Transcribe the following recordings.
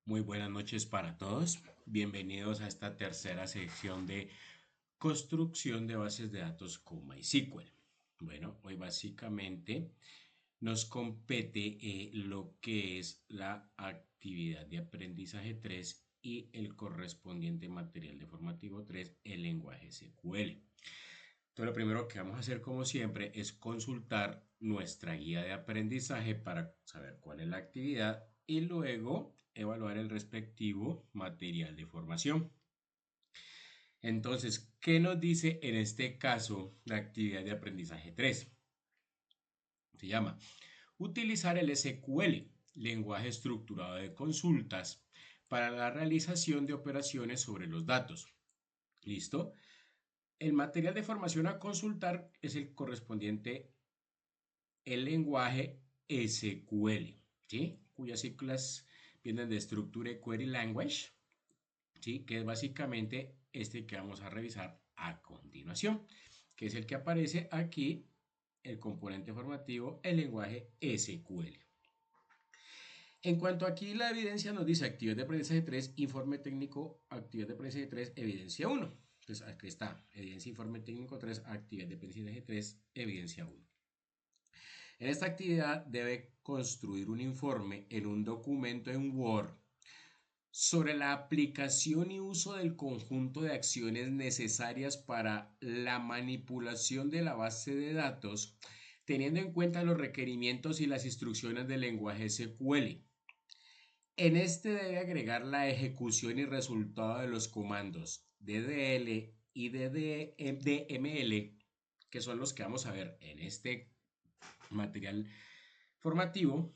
Muy buenas noches para todos. Bienvenidos a esta tercera sección de construcción de bases de datos con MySQL. Bueno, hoy básicamente nos compete lo que es la actividad de aprendizaje 3 y el correspondiente material de formativo 3, el lenguaje SQL. Entonces, lo primero que vamos a hacer, como siempre, es consultar nuestra guía de aprendizaje para saber cuál es la actividad y luego evaluar el respectivo material de formación. Entonces, ¿qué nos dice en este caso la actividad de aprendizaje 3? Se llama utilizar el SQL, lenguaje estructurado de consultas, para la realización de operaciones sobre los datos. ¿Listo? El material de formación a consultar es el correspondiente el lenguaje SQL, ¿sí? Cuyas siglas vienen de Structure Query Language, ¿sí? Que es básicamente este que vamos a revisar a continuación, que es el que aparece aquí, el componente formativo, el lenguaje SQL. En cuanto aquí la evidencia nos dice actividad de aprendizaje 3, informe técnico, actividad de aprendizaje 3, evidencia 1. Entonces aquí está, evidencia informe técnico 3, actividad de aprendizaje 3, evidencia 1. En esta actividad debe construir un informe en un documento en Word sobre la aplicación y uso del conjunto de acciones necesarias para la manipulación de la base de datos, teniendo en cuenta los requerimientos y las instrucciones del lenguaje SQL. En este debe agregar la ejecución y resultado de los comandos DDL y DML, que son los que vamos a ver en este material formativo,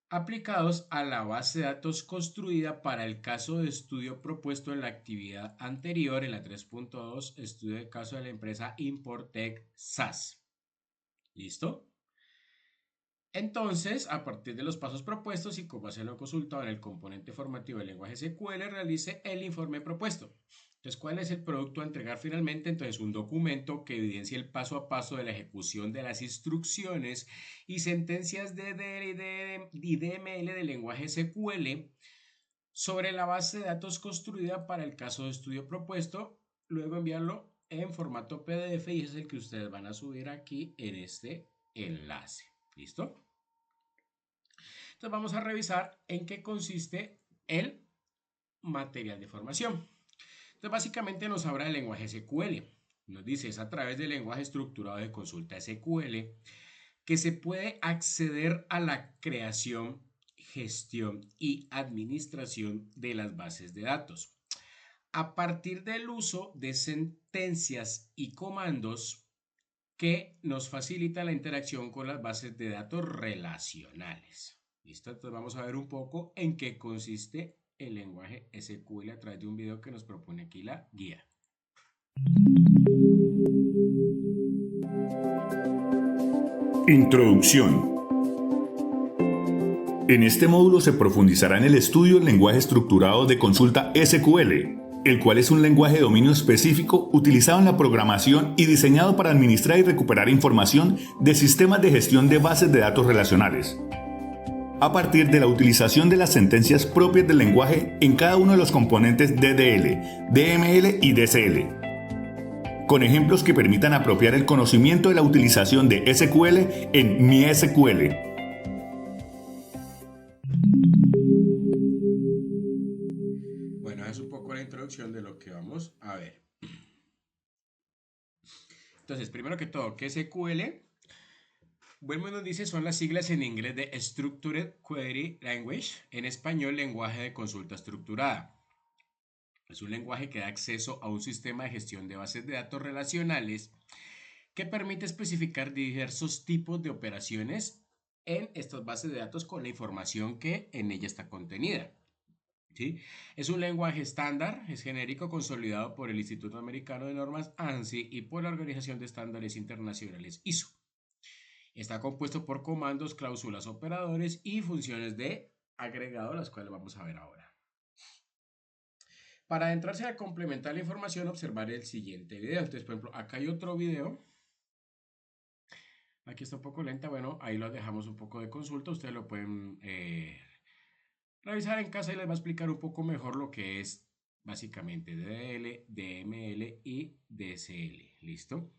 aplicados a la base de datos construida para el caso de estudio propuesto en la actividad anterior, en la 3.2, estudio de caso de la empresa Importec SAS. ¿Listo? Entonces, a partir de los pasos propuestos y con base en lo consultado en el componente formativo del lenguaje SQL, realice el informe propuesto. Entonces, ¿cuál es el producto a entregar finalmente? Entonces, un documento que evidencie el paso a paso de la ejecución de las instrucciones y sentencias de DDL y DML del lenguaje SQL sobre la base de datos construida para el caso de estudio propuesto, luego enviarlo en formato PDF y ese es el que ustedes van a subir aquí en este enlace. ¿Listo? Entonces vamos a revisar en qué consiste el material de formación. Entonces básicamente nos habla del lenguaje SQL. Nos dice es a través del lenguaje estructurado de consulta SQL que se puede acceder a la creación, gestión y administración de las bases de datos. A partir del uso de sentencias y comandos que nos facilita la interacción con las bases de datos relacionales. ¿Listo? Entonces vamos a ver un poco en qué consiste el lenguaje SQL a través de un video que nos propone aquí la guía. Introducción. En este módulo se profundizará en el estudio del lenguaje estructurado de consulta SQL, el cual es un lenguaje de dominio específico utilizado en la programación y diseñado para administrar y recuperar información de sistemas de gestión de bases de datos relacionales, a partir de la utilización de las sentencias propias del lenguaje en cada uno de los componentes DDL, DML y DCL, con ejemplos que permitan apropiar el conocimiento de la utilización de SQL en MySQL. Bueno, es un poco la introducción de lo que vamos a ver. Entonces, primero que todo, ¿qué es SQL? Bueno, nos dice son las siglas en inglés de Structured Query Language, en español lenguaje de consulta estructurada. Es un lenguaje que da acceso a un sistema de gestión de bases de datos relacionales que permite especificar diversos tipos de operaciones en estas bases de datos con la información que en ella está contenida. ¿Sí? Es un lenguaje estándar, es genérico, consolidado por el Instituto Americano de Normas ANSI y por la Organización de Estándares Internacionales ISO. Está compuesto por comandos, cláusulas, operadores y funciones de agregado, las cuales vamos a ver ahora. Para adentrarse a complementar la información, observar el siguiente video. Entonces, por ejemplo, acá hay otro video. Aquí está un poco lenta, bueno, ahí lo dejamos un poco de consulta, ustedes lo pueden revisar en casa y les va a explicar un poco mejor lo que es básicamente DDL, DML y DSL. ¿Listo?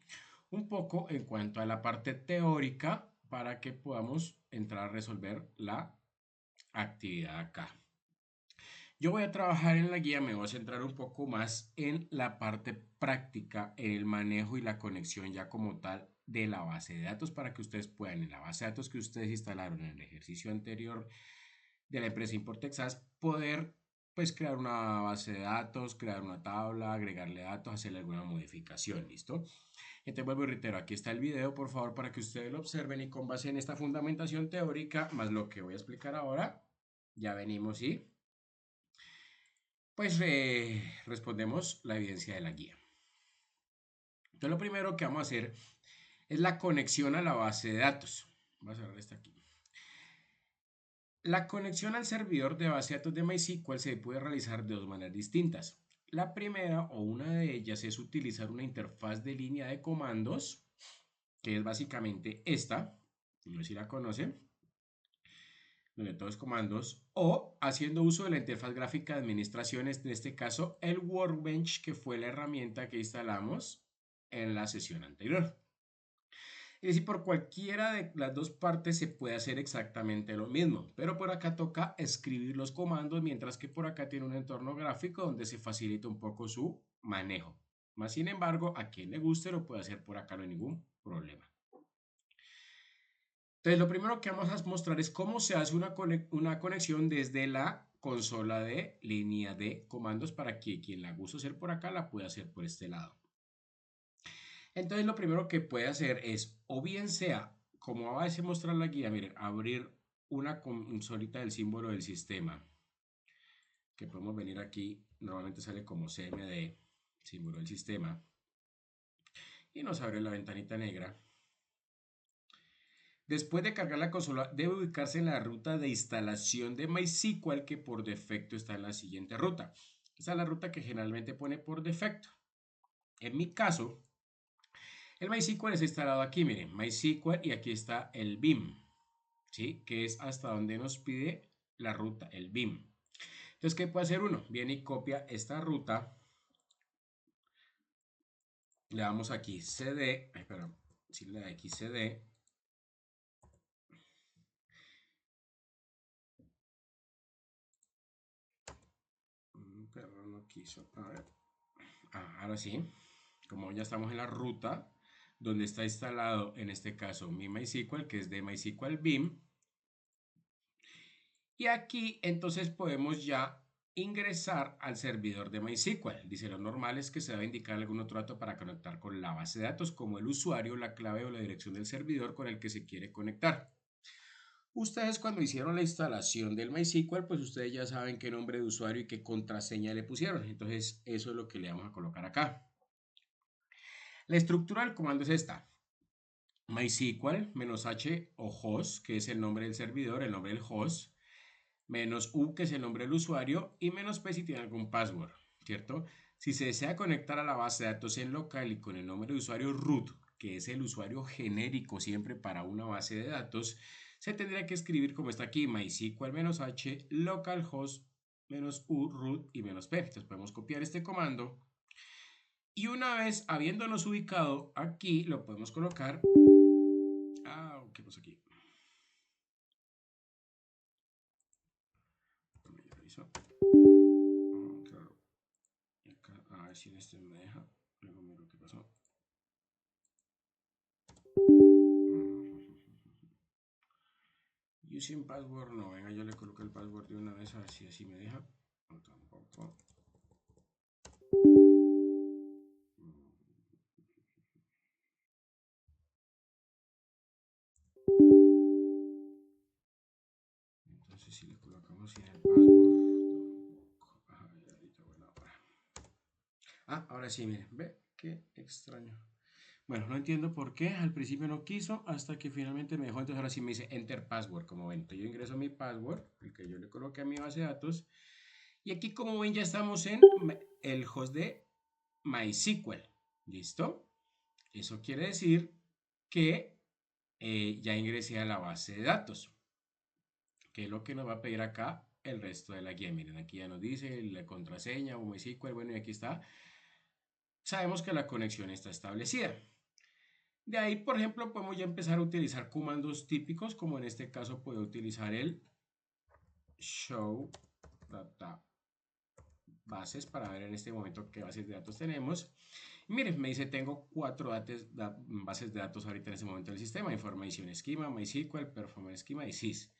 Un poco en cuanto a la parte teórica para que podamos entrar a resolver la actividad acá. Yo voy a trabajar en la guía, me voy a centrar un poco más en la parte práctica, en el manejo y la conexión ya como tal de la base de datos para que ustedes puedan en la base de datos que ustedes instalaron en el ejercicio anterior de la empresa Import Texas poder pues crear una base de datos, crear una tabla, agregarle datos, hacerle alguna modificación, ¿listo? Entonces vuelvo y reitero, aquí está el video, por favor, para que ustedes lo observen y con base en esta fundamentación teórica, más lo que voy a explicar ahora, ya venimos y pues respondemos la evidencia de la guía. Entonces lo primero que vamos a hacer es la conexión a la base de datos. Vamos a ver esta aquí. La conexión al servidor de base de datos de MySQL se puede realizar de dos maneras distintas. La primera o una de ellas es utilizar una interfaz de línea de comandos, que es básicamente esta, no sé si la conocen, donde todos comandos, o haciendo uso de la interfaz gráfica de administración, en este caso el Workbench, que fue la herramienta que instalamos en la sesión anterior. Es decir, por cualquiera de las dos partes se puede hacer exactamente lo mismo, pero por acá toca escribir los comandos, mientras que por acá tiene un entorno gráfico donde se facilita un poco su manejo. Más sin embargo, a quien le guste lo puede hacer por acá, no hay ningún problema. Entonces, lo primero que vamos a mostrar es cómo se hace una conexión desde la consola de línea de comandos para que quien la guste hacer por acá la pueda hacer por este lado. Entonces, lo primero que puede hacer es, o bien sea, como va a mostrar la guía, miren, abrir una consolita del símbolo del sistema, que podemos venir aquí, normalmente sale como CMD, símbolo del sistema, y nos abre la ventanita negra. Después de cargar la consola, debe ubicarse en la ruta de instalación de MySQL que por defecto está en la siguiente ruta. Esa es la ruta que generalmente pone por defecto. En mi caso, el MySQL es instalado aquí, miren, MySQL y aquí está el BIM, ¿sí? Que es hasta donde nos pide la ruta, el BIM. Entonces, ¿qué puede hacer uno? Viene y copia esta ruta. Le damos aquí CD, perdón, si le da aquí CD. Perdón, no quiso. A ver. Ahora sí, como ya estamos en la ruta donde está instalado en este caso mi MySQL, que es de MySQL BIM. Y aquí entonces podemos ya ingresar al servidor de MySQL. Dice, lo normal es que se debe indicar algún otro dato para conectar con la base de datos, como el usuario, la clave o la dirección del servidor con el que se quiere conectar. Ustedes cuando hicieron la instalación del MySQL, pues ustedes ya saben qué nombre de usuario y qué contraseña le pusieron. Entonces eso es lo que le vamos a colocar acá. La estructura del comando es esta. MySQL -h o host, que es el nombre del servidor, el nombre del host, -u, que es el nombre del usuario, y -p si tiene algún password, ¿cierto? Si se desea conectar a la base de datos en local y con el nombre de usuario root, que es el usuario genérico siempre para una base de datos, se tendría que escribir como está aquí, MySQL -h localhost -u root y -p. Entonces podemos copiar este comando y una vez habiéndonos ubicado aquí, lo podemos colocar. ¿Qué pasa aquí? Claro. Acá, a ver si en este me deja. Luego miro qué pasó. Using password, no, venga, yo le coloco el password de una vez a ver si así me deja. No, tampoco. Entonces si le colocamos sin el password, ahorita, bueno, ahora sí, miren, ve, qué extraño. Bueno, no entiendo por qué, al principio no quiso, hasta que finalmente me dejó, entonces ahora sí me dice Enter Password, como ven, entonces yo ingreso mi password, el que yo le coloqué a mi base de datos, y aquí como ven ya estamos en el host de MySQL, ¿listo? Eso quiere decir que ya ingresé a la base de datos, que es lo que nos va a pedir acá el resto de la guía. Miren, aquí ya nos dice la contraseña o MySQL, bueno, y aquí está. Sabemos que la conexión está establecida. De ahí, por ejemplo, podemos ya empezar a utilizar comandos típicos, como en este caso puedo utilizar el show databases para ver en este momento qué bases de datos tenemos. Miren, me dice tengo 4 bases de datos ahorita en este momento del sistema: Information Schema, MySQL, Performance Schema y SYS.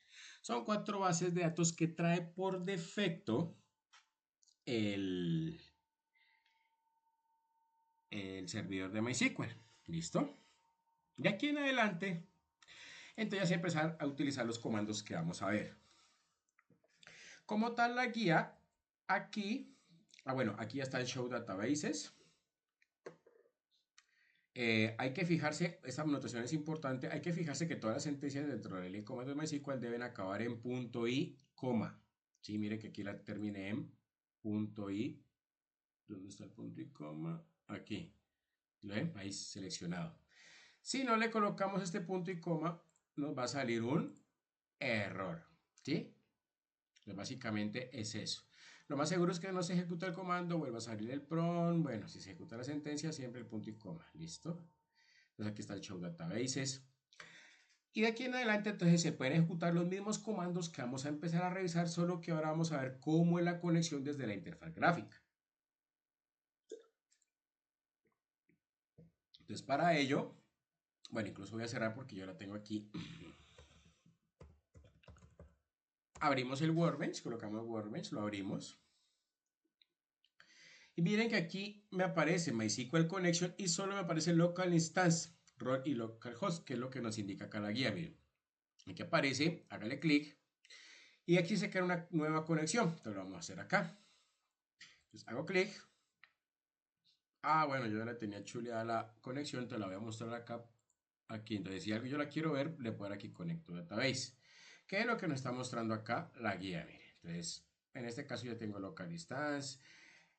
Son 4 bases de datos que trae por defecto el servidor de MySQL. ¿Listo? De aquí en adelante, entonces empezar a utilizar los comandos que vamos a ver. Como tal, la guía, aquí, bueno, aquí ya está el show databases. Hay que fijarse, esta anotación es importante, hay que fijarse que todas las sentencias dentro del e-commerce de MySQL deben acabar en punto y coma. Sí, mire que aquí la terminé en punto y. ¿Dónde está el punto y coma? Aquí. ¿Lo ven? Ahí seleccionado. Si no le colocamos este punto y coma, nos va a salir un error. ¿Sí? Entonces, básicamente es eso. Lo más seguro es que no se ejecuta el comando, vuelva a salir el prompt. Bueno, si se ejecuta la sentencia, siempre el punto y coma. ¿Listo? Entonces aquí está el show databases. Y de aquí en adelante entonces se pueden ejecutar los mismos comandos que vamos a empezar a revisar, solo que ahora vamos a ver cómo es la conexión desde la interfaz gráfica. Entonces para ello, bueno, incluso voy a cerrar porque yo la tengo aquí. Abrimos el Workbench, colocamos Workbench, lo abrimos. Y miren que aquí me aparece MySQL Connection y solo me aparece Local Instance, Role y Localhost, que es lo que nos indica acá la guía. Miren, aquí aparece, hágale clic y aquí se crea una nueva conexión. Entonces lo vamos a hacer acá. Entonces hago clic. Bueno, yo ya la tenía chuleada la conexión, te la voy a mostrar acá. Aquí, entonces si algo yo la quiero ver, le puedo dar aquí Connect Database. ¿Qué es lo que nos está mostrando acá la guía? Miren, entonces en este caso ya tengo Local Instance,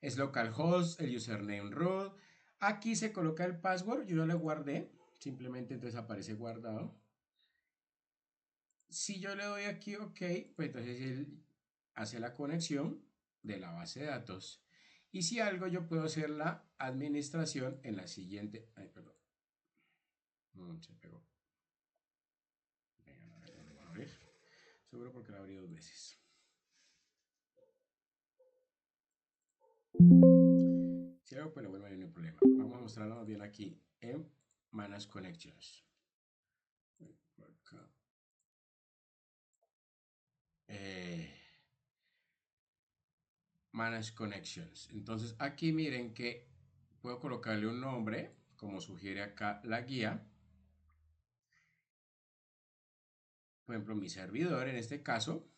es localhost, el username root. Aquí se coloca el password, yo ya lo guardé, simplemente entonces aparece guardado. Si yo le doy aquí OK, pues entonces él hace la conexión de la base de datos. Y si algo, yo puedo hacer la administración en la siguiente. Ay, perdón. Se pegó. Venga, a abrir. Seguro porque la abrí 2 veces. Si algo, pues lo vuelvo a ir, no hay problema. Vamos a mostrarlo bien aquí en Manage Connections. Acá. Manage Connections. Entonces aquí miren que puedo colocarle un nombre, como sugiere acá la guía. Por ejemplo, mi servidor en este caso.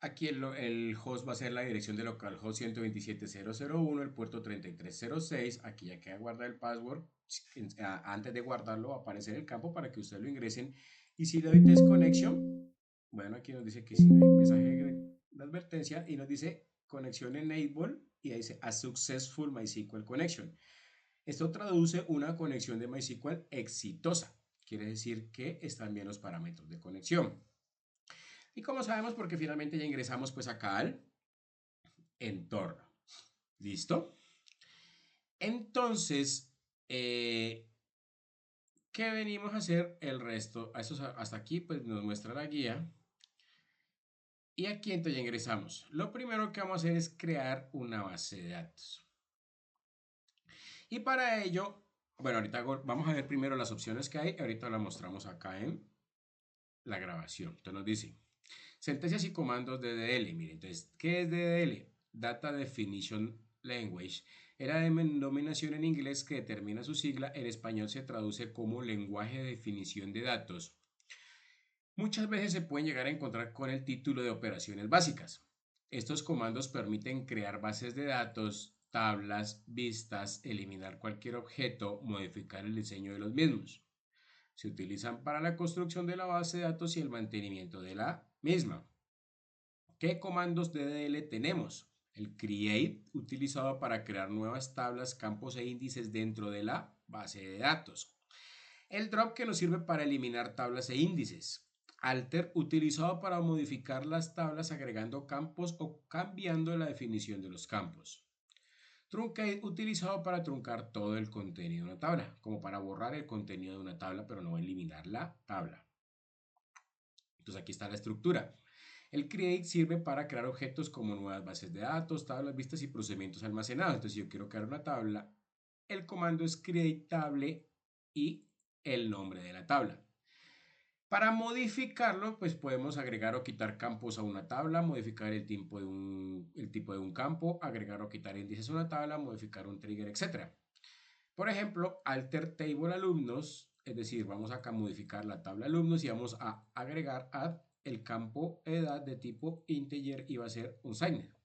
Aquí el host va a ser la dirección de localhost 127.0.0.1, el puerto 3306. Aquí ya queda guardar el password. Antes de guardarlo va a aparecer el campo para que ustedes lo ingresen. Y si le doy desconnection, bueno, aquí nos dice que si no hay mensaje de advertencia y nos dice conexión enable y ahí dice a successful MySQL connection. Esto traduce una conexión de MySQL exitosa. Quiere decir que están bien los parámetros de conexión. Y como sabemos, porque finalmente ya ingresamos pues acá al entorno. ¿Listo? Entonces, ¿qué venimos a hacer el resto? Hasta aquí pues nos muestra la guía. Y aquí entonces ya ingresamos. Lo primero que vamos a hacer es crear una base de datos. Y para ello, bueno, ahorita vamos a ver primero las opciones que hay. Ahorita las mostramos acá en la grabación. Entonces nos dice sentencias y comandos de DDL. Miren, entonces, ¿qué es DDL? Data Definition Language. Era de denominación en inglés que determina su sigla. En español se traduce como lenguaje de definición de datos. Muchas veces se pueden llegar a encontrar con el título de operaciones básicas. Estos comandos permiten crear bases de datos, tablas, vistas, eliminar cualquier objeto, modificar el diseño de los mismos. Se utilizan para la construcción de la base de datos y el mantenimiento de la misma. ¿Qué comandos de DDL tenemos? El create, utilizado para crear nuevas tablas, campos e índices dentro de la base de datos. El drop, que nos sirve para eliminar tablas e índices. Alter, utilizado para modificar las tablas agregando campos o cambiando la definición de los campos. Truncate, utilizado para truncar todo el contenido de una tabla, como para borrar el contenido de una tabla, pero no eliminar la tabla. Entonces aquí está la estructura. El create sirve para crear objetos como nuevas bases de datos, tablas vistas y procedimientos almacenados. Entonces si yo quiero crear una tabla, el comando es create table y el nombre de la tabla. Para modificarlo, pues podemos agregar o quitar campos a una tabla, modificar el tipo de un campo, agregar o quitar índices a una tabla, modificar un trigger, etc. Por ejemplo, alter table alumnos, es decir, vamos acá a modificar la tabla alumnos y vamos a agregar add el campo edad de tipo integer y va a ser un signer.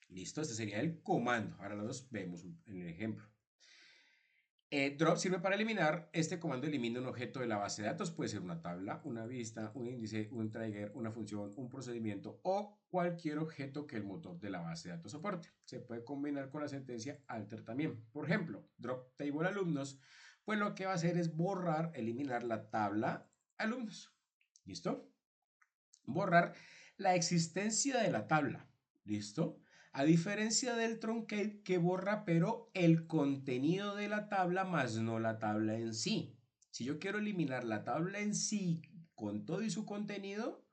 Listo, este sería el comando. Ahora los vemos en el ejemplo. Drop sirve para eliminar. Este comando elimina un objeto de la base de datos. Puede ser una tabla, una vista, un índice, un trigger, una función, un procedimiento o cualquier objeto que el motor de la base de datos soporte. Se puede combinar con la sentencia alter también. Por ejemplo, drop table alumnos, pues lo que va a hacer es borrar, eliminar la tabla alumnos. ¿Listo? Borrar la existencia de la tabla. ¿Listo? A diferencia del truncate que borra pero el contenido de la tabla más no la tabla en sí. Si yo quiero eliminar la tabla en sí con todo y su contenido,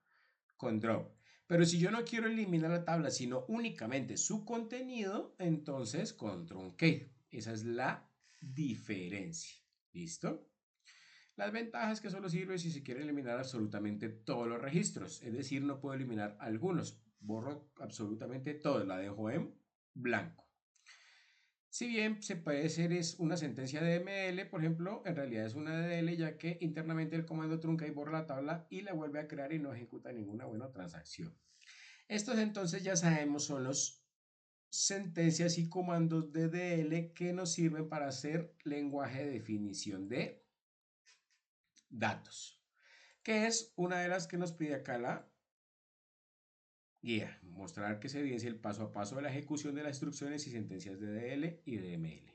con drop. Pero si yo no quiero eliminar la tabla, sino únicamente su contenido, entonces con truncate. Esa es la diferencia. ¿Listo? Las ventajas que solo sirve si se quiere eliminar absolutamente todos los registros, es decir, no puedo eliminar algunos, borro absolutamente todo, la dejo en blanco. Si bien se puede hacer es una sentencia de DML, por ejemplo, en realidad es una DL ya que internamente el comando trunca y borra la tabla y la vuelve a crear y no ejecuta ninguna buena transacción. Estos entonces ya sabemos son los sentencias y comandos de DL que nos sirven para hacer lenguaje de definición de datos, que es una de las que nos pide acá la guía, mostrar que se evidencia el paso a paso de la ejecución de las instrucciones y sentencias de DL y DML.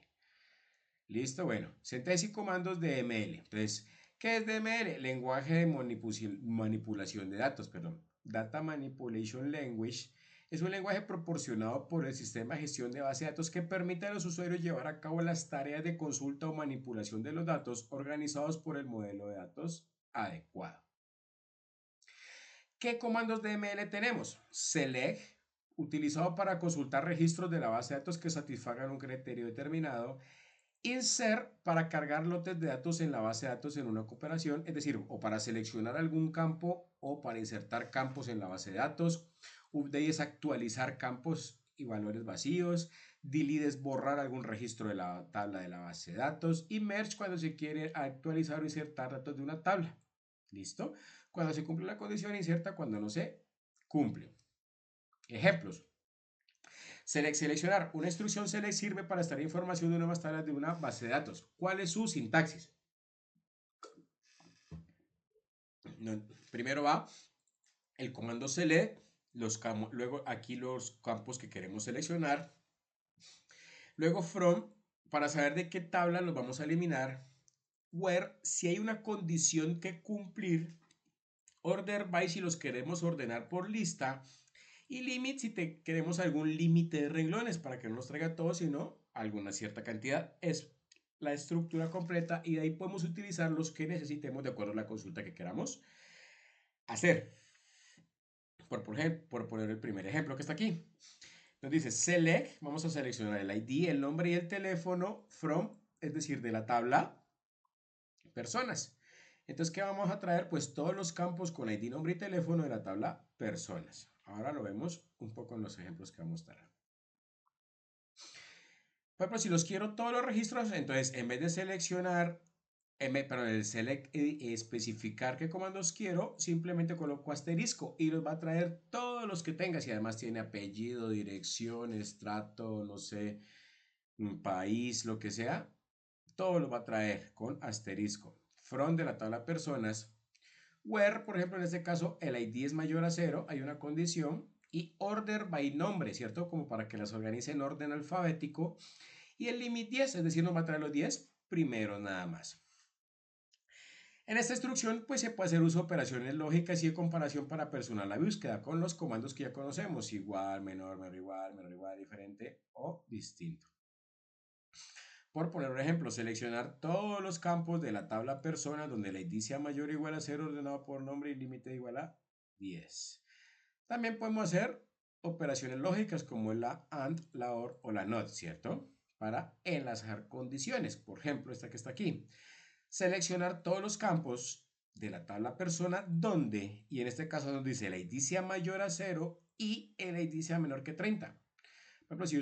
Listo, bueno, sentencia y comandos de DML. Entonces, ¿qué es DML? Lenguaje de manipulación de datos, perdón. Data Manipulation Language es un lenguaje proporcionado por el sistema de gestión de base de datos que permite a los usuarios llevar a cabo las tareas de consulta o manipulación de los datos organizados por el modelo de datos adecuado. ¿Qué comandos de DML tenemos? Select, utilizado para consultar registros de la base de datos que satisfagan un criterio determinado. Insert, para cargar lotes de datos en la base de datos en una operación, es decir, o para seleccionar algún campo o para insertar campos en la base de datos. Update es actualizar campos y valores vacíos. Delete es borrar algún registro de la tabla de la base de datos. Y merge cuando se quiere actualizar o insertar datos de una tabla. ¿Listo? Cuando se cumple la condición, inserta cuando no se cumple. Ejemplos. Seleccionar. Una instrucción select sirve para extraer información de nuevas tablas de una base de datos. ¿Cuál es su sintaxis? Primero va el comando select, luego aquí los campos que queremos seleccionar. Luego from, para saber de qué tabla los vamos a eliminar. Where, si hay una condición que cumplir. Order by, si los queremos ordenar por lista. Y limit, si queremos algún límite de renglones para que no nos traiga todos, sino alguna cierta cantidad. Es la estructura completa y de ahí podemos utilizar los que necesitemos de acuerdo a la consulta que queramos hacer. Por poner el primer ejemplo que está aquí. Nos dice select, vamos a seleccionar el ID, el nombre y el teléfono from, es decir, de la tabla personas. Entonces, ¿qué vamos a traer? Pues todos los campos con ID, nombre y teléfono de la tabla personas. Ahora lo vemos un poco en los ejemplos que vamos a mostrar. Por ejemplo, si los quiero todos los registros, entonces en vez de seleccionar, el select especificar qué comandos quiero, simplemente coloco asterisco y los va a traer todos los que tenga. Si además tiene apellido, dirección, estrato, no sé, país, lo que sea, todo lo va a traer con asterisco. From de la tabla personas. Where, por ejemplo, en este caso, el ID es mayor a 0, hay una condición. Y order by nombre, ¿cierto? Como para que las organice en orden alfabético. Y el limit 10, es decir, nos va a traer los 10 primero nada más. En esta instrucción, pues se puede hacer uso de operaciones lógicas y de comparación para personalizar la búsqueda con los comandos que ya conocemos, igual, menor igual, diferente o distinto. Por poner un ejemplo, seleccionar todos los campos de la tabla persona donde la id sea mayor o igual a 0 ordenado por nombre y límite igual a 10. También podemos hacer operaciones lógicas como la AND, la OR o la NOT, ¿cierto? Para enlazar condiciones. Por ejemplo, esta que está aquí. Seleccionar todos los campos de la tabla persona donde, y en este caso nos dice la id sea mayor a 0 y el id sea menor que 30. Por ejemplo, si yo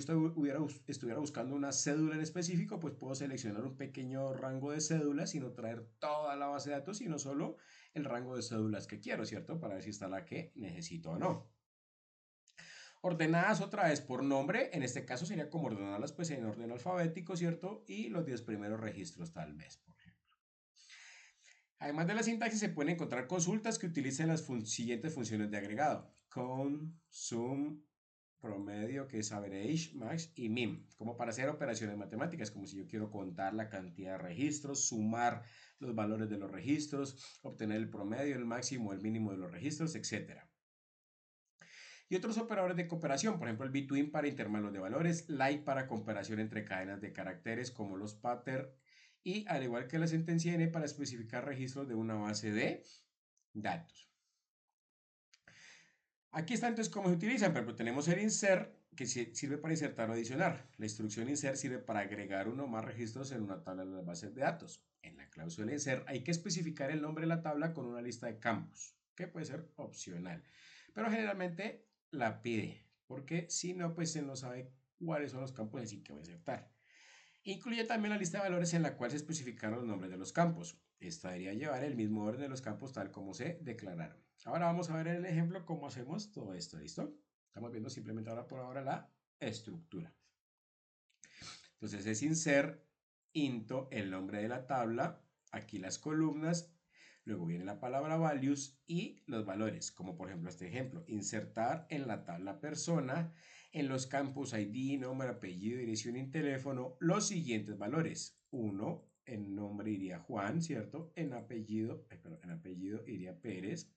estuviera buscando una cédula en específico, pues puedo seleccionar un pequeño rango de cédulas y no traer toda la base de datos, sino solo el rango de cédulas que quiero, ¿cierto? Para ver si está la que necesito o no. Ordenadas otra vez por nombre, en este caso sería como ordenarlas pues en orden alfabético, ¿cierto? Y los 10 primeros registros tal vez, por ejemplo. Además de la sintaxis se pueden encontrar consultas que utilicen las siguientes funciones de agregado. Con, sum, promedio, que es average, max y min, como para hacer operaciones matemáticas, como si yo quiero contar la cantidad de registros, sumar los valores de los registros, obtener el promedio, el máximo, el mínimo de los registros, etc. Y otros operadores de cooperación, por ejemplo el between para intervalos de valores, like para comparación entre cadenas de caracteres como los pattern y al igual que la sentencia n para especificar registros de una base de datos. Aquí está entonces cómo se utilizan. Por ejemplo, tenemos el insert que sirve para insertar o adicionar. La instrucción insert sirve para agregar uno o más registros en una tabla de las bases de datos. En la cláusula insert hay que especificar el nombre de la tabla con una lista de campos, que puede ser opcional, pero generalmente la pide, porque si no, pues se no sabe cuáles son los campos así que voy a insertar. Incluye también la lista de valores en la cual se especificaron los nombres de los campos. Esta debería llevar el mismo orden de los campos tal como se declararon. Ahora vamos a ver en el ejemplo cómo hacemos todo esto, ¿listo? Estamos viendo simplemente ahora por ahora la estructura. Entonces es insert into el nombre de la tabla, aquí las columnas, luego viene la palabra values y los valores, como por ejemplo este ejemplo, insertar en la tabla persona, en los campos ID, nombre, apellido, dirección y teléfono, los siguientes valores. 1, en nombre iría Juan, ¿cierto? En apellido iría Pérez.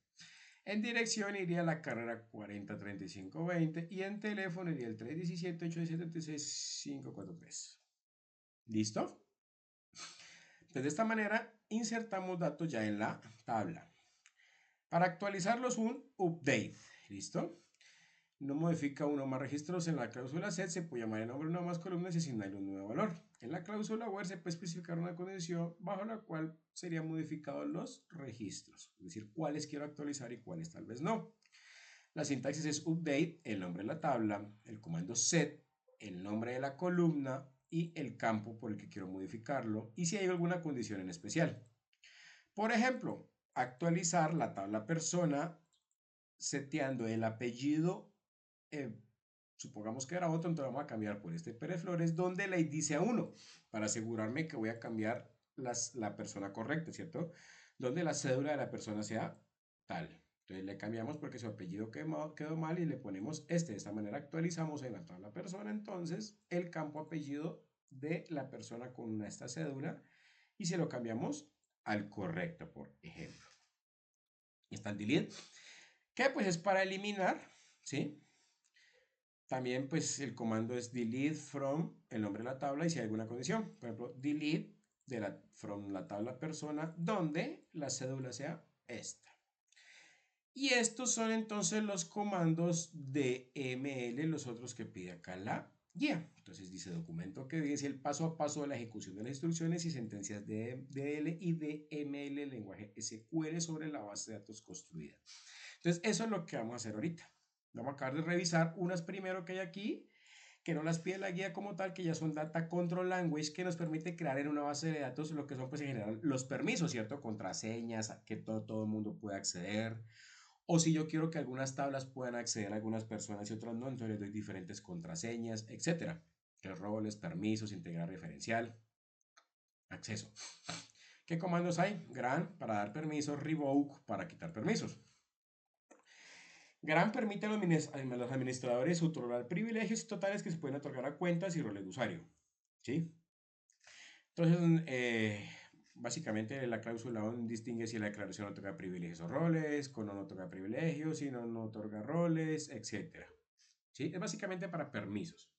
En dirección iría la carrera 403520 y en teléfono iría el 317-876-543. ¿Listo? Entonces, de esta manera insertamos datos ya en la tabla. Para actualizarlos, un update. ¿Listo? No modifica uno más registros en la cláusula set, se puede llamar el nombre de una más columnas y asignarle un nuevo valor. En la cláusula where se puede especificar una condición bajo la cual serían modificados los registros, es decir, cuáles quiero actualizar y cuáles tal vez no. La sintaxis es update, el nombre de la tabla, el comando set, el nombre de la columna y el campo por el que quiero modificarlo y si hay alguna condición en especial. Por ejemplo, actualizar la tabla persona seteando el apellido, supongamos que era otro, entonces vamos a cambiar por este Pérez Flores, donde la ID sea 1, para asegurarme que voy a cambiar la persona correcta, ¿cierto? Donde la cédula de la persona sea tal. Entonces le cambiamos porque su apellido quedó mal y le ponemos este. De esta manera actualizamos en la tabla persona entonces el campo apellido de la persona con esta cédula y se lo cambiamos al correcto, por ejemplo. Y está el delete, que pues es para eliminar, ¿sí? También pues el comando es delete from el nombre de la tabla y si hay alguna condición. Por ejemplo, delete from la tabla persona donde la cédula sea esta. Y estos son entonces los comandos de ML, los otros que pide acá la guía. Entonces dice documento que dice el paso a paso de la ejecución de las instrucciones y sentencias de DL y de ML, lenguaje SQL sobre la base de datos construida. Entonces eso es lo que vamos a hacer ahorita. Vamos a acabar de revisar unas primero que hay aquí, que no las pide la guía como tal, que ya son Data Control Language, que nos permite crear en una base de datos lo que son pues en general los permisos, ¿cierto? Contraseñas, que todo el mundo pueda acceder. O si yo quiero que algunas tablas puedan acceder a algunas personas y otras no, entonces les doy diferentes contraseñas, etc. Que roles, permisos, integrar referencial, acceso. ¿Qué comandos hay? Gran para dar permisos, revoke para quitar permisos. Gran permite a los administradores otorgar privilegios totales que se pueden otorgar a cuentas y roles de usuario. ¿Sí? Entonces, básicamente la cláusula ON distingue si la declaración otorga privilegios o roles, con no otorga privilegios, si no otorga roles, etc. ¿Sí? Es básicamente para permisos.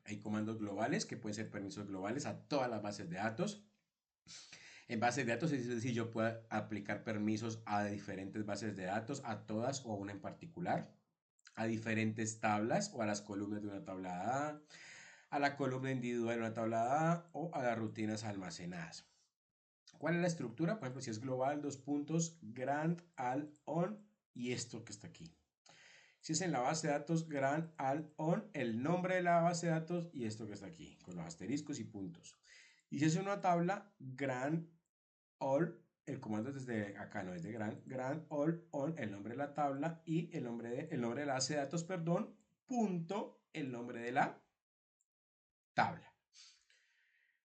Hay comandos globales que pueden ser permisos globales a todas las bases de datos. En bases de datos es decir, yo puedo aplicar permisos a diferentes bases de datos, a todas o a una en particular, a diferentes tablas o a las columnas de una tabla a la columna individual de una tabla A o a las rutinas almacenadas. ¿Cuál es la estructura? Por ejemplo, si es global, dos puntos, grant, al, on y esto que está aquí. Si es en la base de datos, grant, al, on, el nombre de la base de datos y esto que está aquí, con los asteriscos y puntos. Y si es una tabla, grant, all, el comando es desde acá, no es de grant, all, on, el nombre de la tabla y el nombre de la base de datos, perdón, punto, el nombre de la tabla.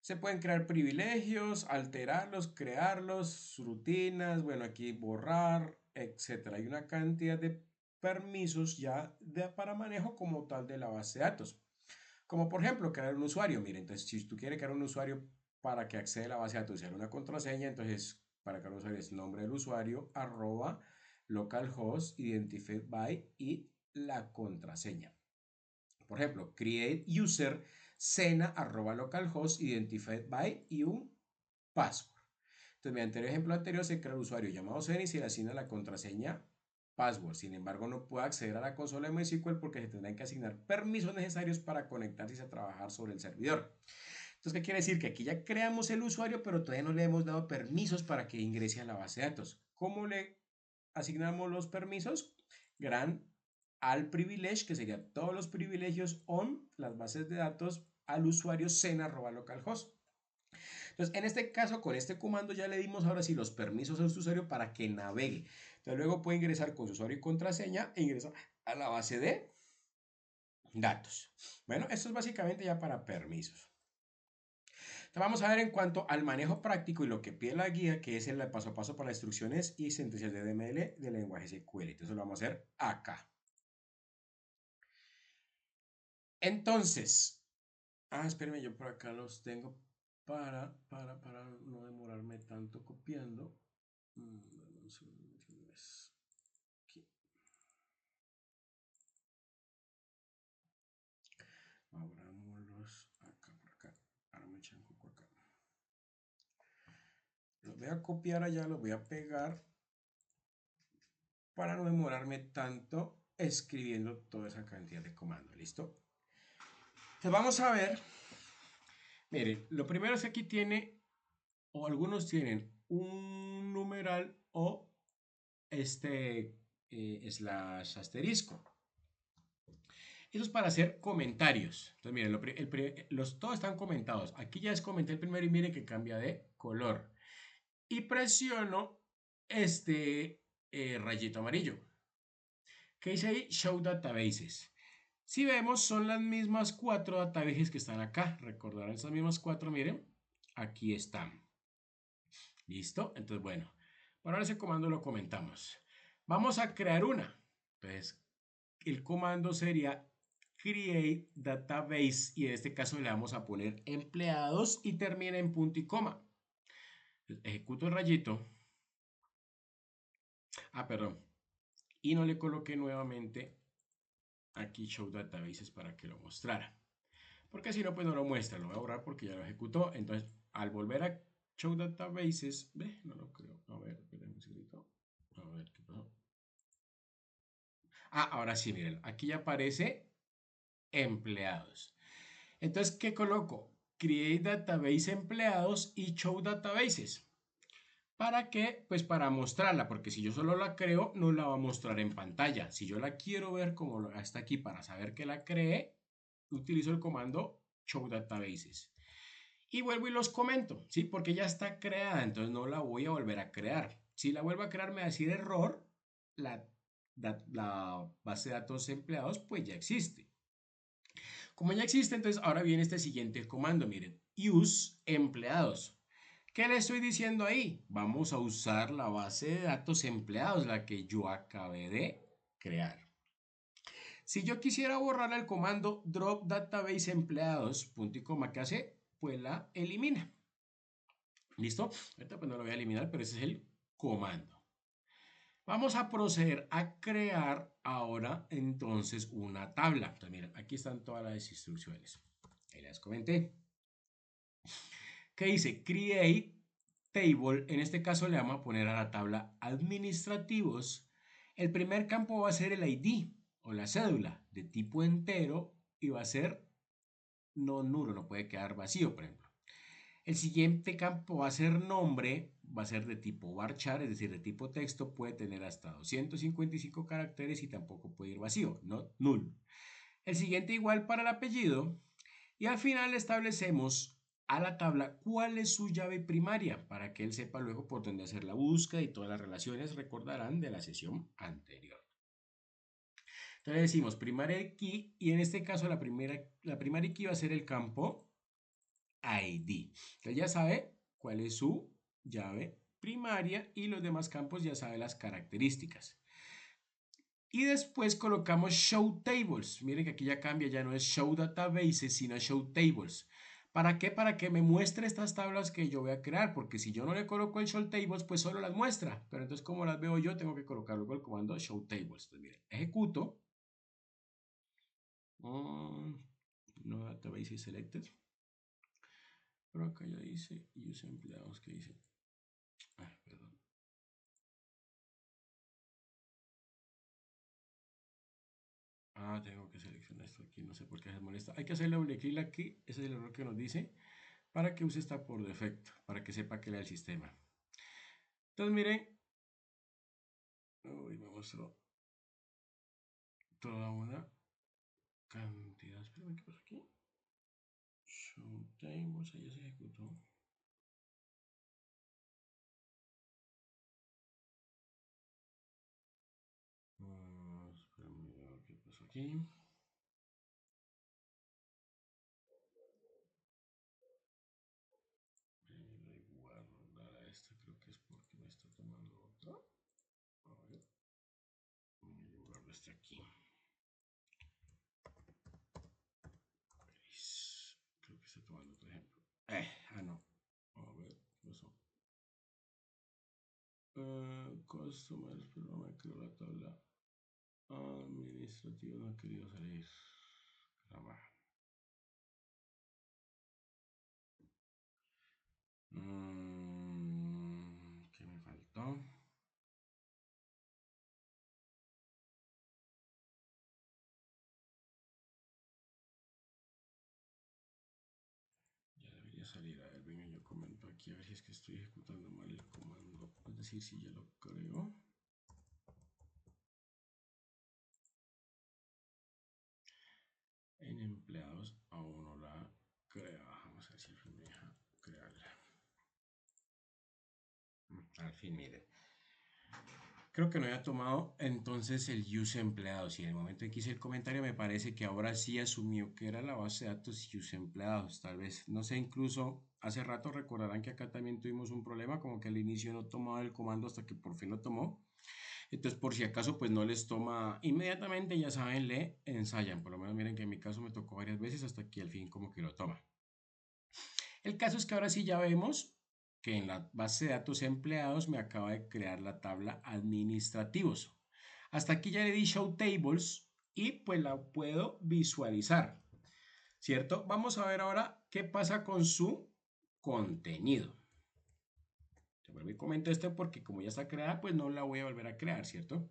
Se pueden crear privilegios, alterarlos, crearlos, rutinas, bueno, aquí borrar, etc. Hay una cantidad de permisos ya para manejo como tal de la base de datos. Como por ejemplo, crear un usuario. Miren, entonces si tú quieres crear un usuario para que acceda a la base de datos y haga una contraseña, entonces para crear un usuario es nombre del usuario, arroba, localhost, identified by y la contraseña. Por ejemplo, create user cena arroba localhost identified by y un password. Entonces, mediante el ejemplo anterior se crea el usuario llamado cena y se le asigna la contraseña password. Sin embargo, no puede acceder a la consola de MySQL porque se tendrán que asignar permisos necesarios para conectarse y a trabajar sobre el servidor. Entonces, ¿qué quiere decir? Que aquí ya creamos el usuario, pero todavía no le hemos dado permisos para que ingrese a la base de datos. ¿Cómo le asignamos los permisos? Gran al privilege, que sería todos los privilegios on las bases de datos al usuario cena@localhost. Entonces, en este caso, con este comando ya le dimos ahora sí los permisos a su usuario para que navegue. Entonces, luego puede ingresar con su usuario y contraseña e ingresar a la base de datos. Bueno, esto es básicamente ya para permisos. Entonces, vamos a ver en cuanto al manejo práctico y lo que pide la guía, que es el paso a paso para las instrucciones y sentencias de DML del lenguaje SQL. Entonces, lo vamos a hacer acá. Entonces, espérenme, yo por acá los tengo para no demorarme tanto copiando. Aquí. Abrámoslos acá, por acá. Ahora me echan coco acá. Los voy a copiar allá, los voy a pegar para no demorarme tanto escribiendo toda esa cantidad de comandos. ¿Listo? Entonces vamos a ver. Miren, lo primero es que aquí tiene, o algunos tienen un numeral o slash asterisco. Eso es para hacer comentarios. Entonces, miren, todos están comentados. Aquí ya comenté el primero y miren que cambia de color. Y presiono este rayito amarillo. ¿Qué dice ahí? Show Databases. Si vemos, son las mismas 4 databases que están acá. Recordarán esas mismas 4, miren. Aquí están. ¿Listo? Entonces, bueno, para ese comando lo comentamos. Vamos a crear una. Entonces, el comando sería create database y en este caso le vamos a poner empleados y termina en punto y coma. Ejecuto el rayito. Perdón. Y no le coloqué nuevamente aquí show databases para que lo mostrara. Porque si no, pues no lo muestra. Lo voy a borrar porque ya lo ejecutó. Entonces, al volver a show databases, no lo creo. A ver, espérenme un segundito. A ver qué pasó. Ahora sí, miren. Aquí ya aparece empleados. Entonces, ¿qué coloco? Create database empleados y show databases. ¿Para qué? Pues para mostrarla, porque si yo solo la creo, no la va a mostrar en pantalla. Si yo la quiero ver como está aquí para saber que la creé, utilizo el comando show databases. Y vuelvo y los comento, ¿sí? Porque ya está creada, entonces no la voy a volver a crear. Si la vuelvo a crear me va a decir error, la base de datos empleados pues ya existe. Como ya existe, entonces ahora viene este siguiente comando, miren, use empleados. ¿Qué le estoy diciendo ahí? Vamos a usar la base de datos empleados, la que yo acabé de crear. Si yo quisiera borrar el comando drop database empleados, punto y coma, ¿qué hace? pues la elimina. ¿Listo? Ahorita pues no lo voy a eliminar, pero ese es el comando. Vamos a proceder a crear ahora entonces una tabla. Entonces, miren, aquí están todas las instrucciones. Ahí las comenté. ¿Qué dice? Create table. En este caso le vamos a poner a la tabla administrativos. El primer campo va a ser el ID o la cédula de tipo entero y va a ser no nulo, no puede quedar vacío, por ejemplo. El siguiente campo va a ser nombre, va a ser de tipo varchar, es decir, de tipo texto, puede tener hasta 255 caracteres y tampoco puede ir vacío, no null. El siguiente igual para el apellido y al final establecemos a la tabla cuál es su llave primaria para que él sepa luego por dónde hacer la búsqueda y todas las relaciones recordarán de la sesión anterior. Entonces decimos primary key y en este caso la primary key va a ser el campo ID. Entonces ya sabe cuál es su llave primaria y los demás campos ya sabe las características. Y después colocamos show tables. Miren que aquí ya cambia, ya no es show databases, sino show tables. ¿Para qué? Para que me muestre estas tablas que yo voy a crear, porque si yo no le coloco el show tables, pues solo las muestra. Pero entonces, como las veo yo, tengo que colocarlo con el comando show tables. Entonces, miren, ejecuto. No database selected. Pero acá ya dice use empleados, que dice. Perdón. Tengo que seleccionar esto aquí, no sé por qué se molesta. Hay que hacerle doble clic aquí, ese es el error que nos dice, para que use esta por defecto, para que sepa que lea el sistema. Entonces miren, me mostró toda una cantidad. Espérame, ¿qué pasa aquí? Show tables, ahí se ejecutó. Espérame, ¿qué pasó aquí? Guardar a esta, creo que es porque me está tomando otra. A ver, voy a guardar este aquí. Creo que está tomando otro ejemplo. No. A ver, ¿qué pasó? Customers, pero no me creo la tabla administrativa, no ha querido salir. Caramba. ¿Qué me faltó? Ya debería salir. A ver, venga, yo comento aquí a ver si es que estoy ejecutando mal el comando. Es decir, si ya lo creo. En empleados aún no la crea. Vamos a ver si al fin me deja crearla. Al fin, mire. Creo que no había tomado entonces el use empleados y en el momento en que hice el comentario me parece que ahora sí asumió que era la base de datos use empleados. Tal vez, no sé, incluso hace rato recordarán que acá también tuvimos un problema, como que al inicio no tomaba el comando hasta que por fin lo tomó. Entonces, por si acaso, pues no les toma inmediatamente, ya saben, le ensayan. Por lo menos miren que en mi caso me tocó varias veces hasta que al fin como que lo toma. El caso es que ahora sí ya vemos que en la base de datos empleados me acaba de crear la tabla administrativos. Hasta aquí ya le di show tables y pues la puedo visualizar, ¿cierto? Vamos a ver ahora qué pasa con su contenido. Te vuelvo y comento esto porque como ya está creada, pues no la voy a volver a crear, ¿cierto?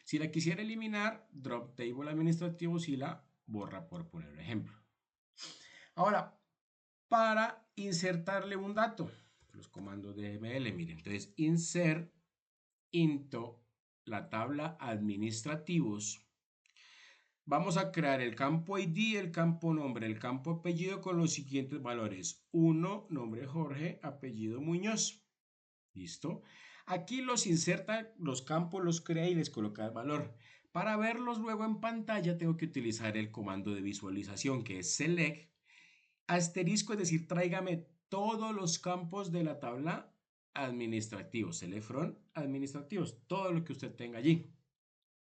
Si la quisiera eliminar, drop table administrativo y la borra por poner un ejemplo. Ahora, para insertarle un dato, los comandos de ML, miren, entonces insert into la tabla administrativos. Vamos a crear el campo ID, el campo nombre, el campo apellido con los siguientes valores. 1, nombre Jorge, apellido Muñoz. ¿Listo? Aquí los inserta, los campos los crea y les coloca el valor. Para verlos luego en pantalla tengo que utilizar el comando de visualización que es select asterisco, es decir, tráigame todos los campos de la tabla administrativos, select from administrativos, todo lo que usted tenga allí.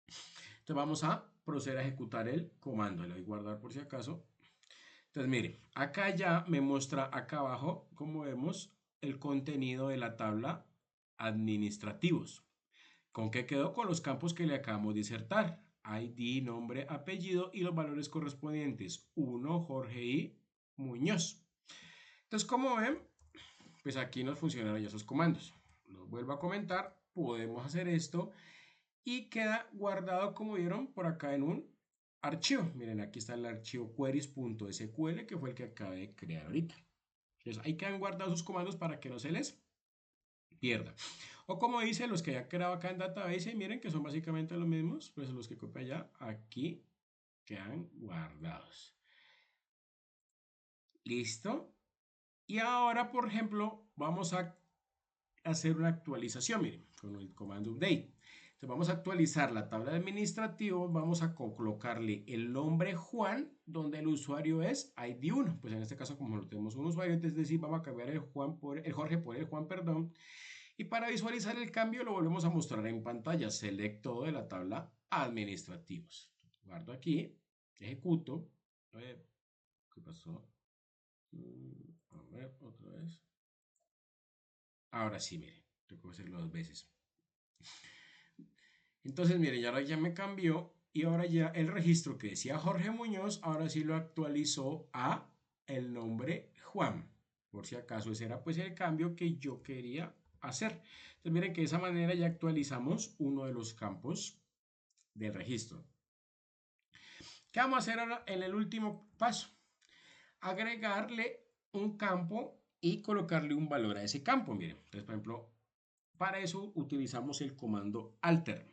Entonces vamos a proceder a ejecutar el comando. Le voy a guardar por si acaso. Entonces, mire, acá ya me muestra acá abajo, como vemos, el contenido de la tabla administrativos. ¿Con qué quedó? Con los campos que le acabamos de insertar. ID, nombre, apellido y los valores correspondientes. 1, Jorge y Muñoz. Entonces, como ven, pues aquí nos funcionaron ya esos comandos. Los vuelvo a comentar, podemos hacer esto y queda guardado, como vieron, por acá en un archivo. Miren, aquí está el archivo queries.sql, que fue el que acabé de crear ahorita. Entonces, ahí quedan guardados sus comandos para que no se les pierda. O como dice, los que ya creado acá en Database, miren que son básicamente los mismos, pues los que copia allá, aquí quedan guardados. ¿Listo? Y ahora, por ejemplo, vamos a hacer una actualización, miren, con el comando update. Entonces vamos a actualizar la tabla de administrativos, vamos a colocarle el nombre Juan, donde el usuario es ID1. Pues en este caso, como no tenemos un usuario, es decir, vamos a cambiar el Jorge por el Juan, perdón. Y para visualizar el cambio lo volvemos a mostrar en pantalla. Select todo de la tabla administrativos. Guardo aquí, ejecuto. A ver, ¿qué pasó? A ver, otra vez. Ahora sí, mire, tengo que hacerlo 2 veces. Entonces, mire, ya me cambió y ahora ya el registro que decía Jorge Muñoz, ahora sí lo actualizó a el nombre Juan. Por si acaso ese era pues el cambio que yo quería hacer. Entonces, miren que de esa manera ya actualizamos uno de los campos del registro. ¿Qué vamos a hacer ahora en el último paso? Agregarle un campo y colocarle un valor a ese campo. Miren, entonces, por ejemplo, para eso utilizamos el comando alter.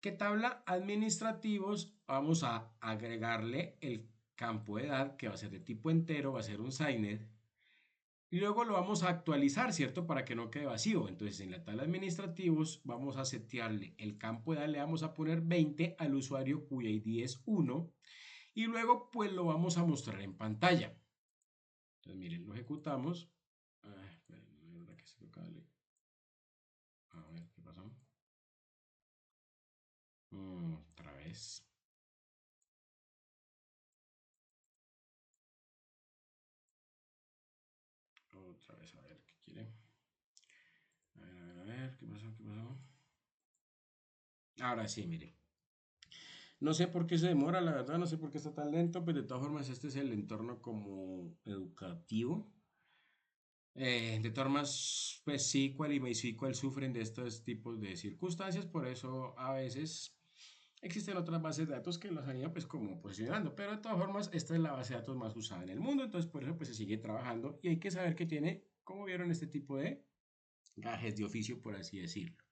¿Qué tabla administrativos? Vamos a agregarle el campo de edad, que va a ser de tipo entero, va a ser un SIGNET. Y luego lo vamos a actualizar, ¿cierto? Para que no quede vacío. Entonces, en la tabla administrativos vamos a setearle el campo de edad, le vamos a poner 20 al usuario cuya ID es 1. Y luego, pues lo vamos a mostrar en pantalla. Entonces, miren, lo ejecutamos. Esperen, que se toca darle. A ver, ¿qué pasó? Otra vez. Otra vez, a ver, ¿qué quiere? A ver, ¿qué pasó? ¿Qué pasó? Ahora sí, mire. No sé por qué se demora, la verdad, no sé por qué está tan lento, pero de todas formas este es el entorno como educativo. De todas formas, pues SQL y MySQL sufren de estos tipos de circunstancias, por eso a veces existen otras bases de datos que los han ido pues como posicionando, pero de todas formas esta es la base de datos más usada en el mundo, entonces por eso pues se sigue trabajando y hay que saber que tiene, como vieron, este tipo de gajes de oficio, por así decirlo.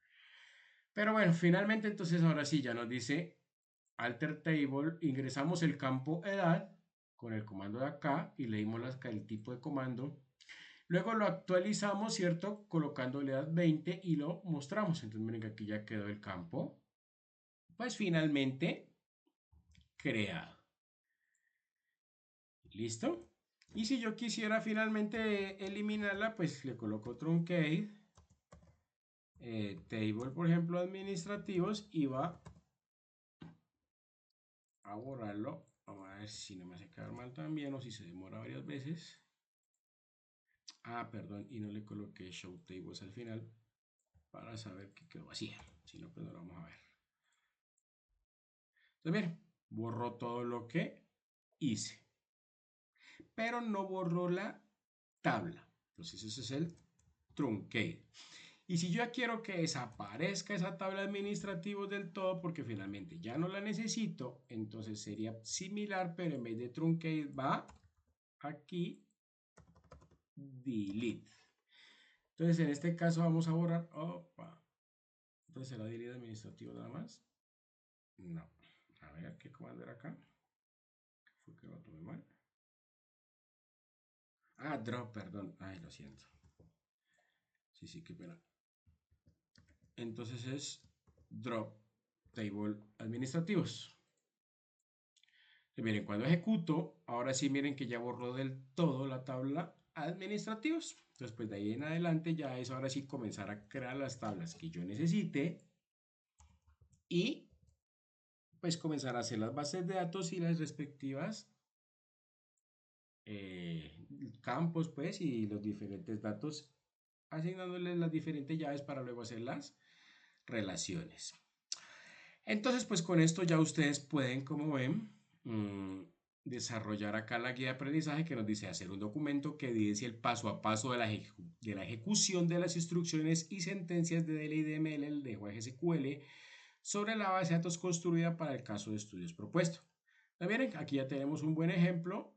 Pero bueno, finalmente entonces ahora sí ya nos dice alter table, ingresamos el campo edad con el comando de acá y leímos el tipo de comando. Luego lo actualizamos, ¿cierto? Colocándole edad 20 y lo mostramos. Entonces miren que aquí ya quedó el campo. Pues finalmente creado. ¿Listo? Y si yo quisiera finalmente eliminarla, pues le coloco truncate, table, por ejemplo, administrativos y va a borrarlo. Vamos a ver si no me hace quedar mal también o si se demora varias veces. Ah, perdón, y no le coloqué show tables al final para saber que quedó vacía. Si no, pues no lo vamos a ver. Entonces, miren, borró todo lo que hice, pero no borró la tabla. Entonces, ese es el truncate. Y si yo ya quiero que desaparezca esa tabla administrativa del todo, porque finalmente ya no la necesito, entonces sería similar, pero en vez de truncate va aquí delete. Entonces en este caso vamos a borrar. Opa. Entonces será delete administrativo nada más. No. A ver qué comando era acá. Fue que lo tomé mal. Ah, drop, perdón. Ay, lo siento. Sí, qué pena. Entonces es drop table administrativos. Y miren, cuando ejecuto, ahora sí miren que ya borró del todo la tabla administrativos. Entonces, pues de ahí en adelante ya es ahora sí comenzar a crear las tablas que yo necesite y pues comenzar a hacer las bases de datos y las respectivas campos, pues, y los diferentes datos, asignándoles las diferentes llaves para luego hacer las relaciones. Entonces, pues con esto ya ustedes pueden, como ven, desarrollar acá la guía de aprendizaje que nos dice hacer un documento que evidencie el paso a paso de la ejecución de las instrucciones y sentencias de DL y DML en el lenguaje SQL sobre la base de datos construida para el caso de estudios propuesto. Miren, aquí ya tenemos un buen ejemplo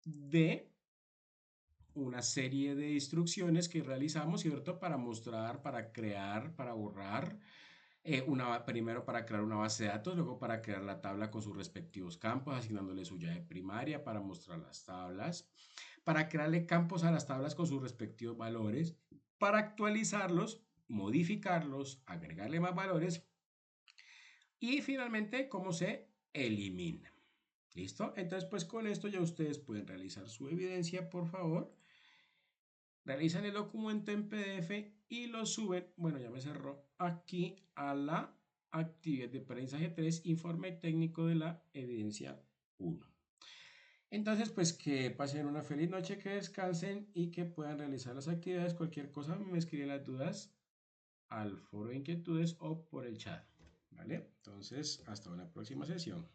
de una serie de instrucciones que realizamos, ¿cierto? Para mostrar, para crear, para borrar, primero para crear una base de datos, luego para crear la tabla con sus respectivos campos, asignándole su llave primaria para mostrar las tablas, para crearle campos a las tablas con sus respectivos valores, para actualizarlos, modificarlos, agregarle más valores y finalmente cómo se elimina. ¿Listo? Entonces, pues con esto ya ustedes pueden realizar su evidencia, por favor. Realizan el documento en PDF y lo suben, bueno, ya me cerró, aquí a la actividad de aprendizaje 3, informe técnico de la evidencia 1. Entonces, pues que pasen una feliz noche, que descansen y que puedan realizar las actividades. Cualquier cosa me escriben las dudas al foro de inquietudes o por el chat. ¿Vale? Entonces, hasta una próxima sesión.